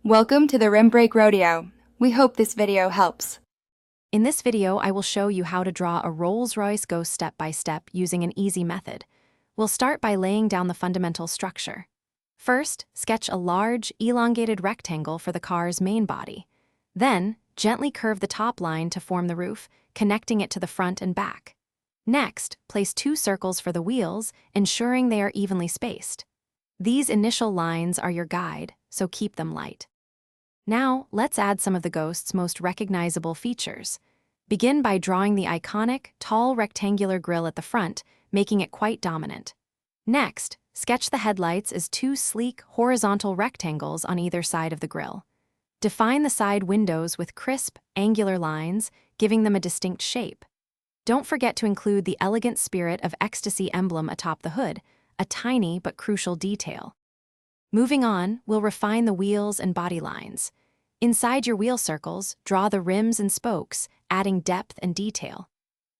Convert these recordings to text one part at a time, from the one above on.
Welcome to the Rim Break Rodeo. We hope this video helps. In this video, I will show you how to draw a Rolls Royce Ghost step by step using an easy method. We'll start by laying down the fundamental structure. First, sketch a large, elongated rectangle for the car's main body. Then, gently curve the top line to form the roof, connecting it to the front and back. Next, place 2 circles for the wheels, ensuring they are evenly spaced. These initial lines are your guide, so keep them light. Now, let's add some of the Ghost's most recognizable features. Begin by drawing the iconic, tall rectangular grille at the front, making it quite dominant. Next, sketch the headlights as 2 sleek, horizontal rectangles on either side of the grille. Define the side windows with crisp, angular lines, giving them a distinct shape. Don't forget to include the elegant Spirit of Ecstasy emblem atop the hood, a tiny but crucial detail. Moving on, we'll refine the wheels and body lines. Inside your wheel circles, draw the rims and spokes, adding depth and detail.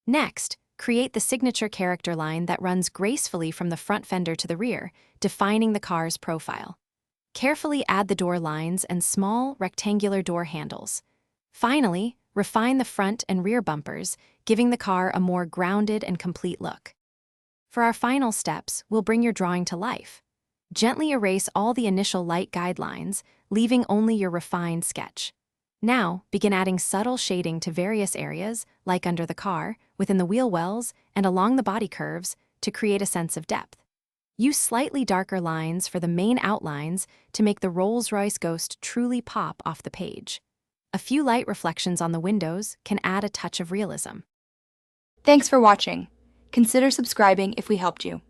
Next, create the signature character line that runs gracefully from the front fender to the rear, defining the car's profile. Carefully add the door lines and small, rectangular door handles. Finally, refine the front and rear bumpers, giving the car a more grounded and complete look. For our final steps, we'll bring your drawing to life. Gently erase all the initial light guidelines, leaving only your refined sketch. Now, begin adding subtle shading to various areas, like under the car, within the wheel wells, and along the body curves, to create a sense of depth. Use slightly darker lines for the main outlines to make the Rolls Royce Ghost truly pop off the page. A few light reflections on the windows can add a touch of realism. Thanks for watching. Consider subscribing if we helped you.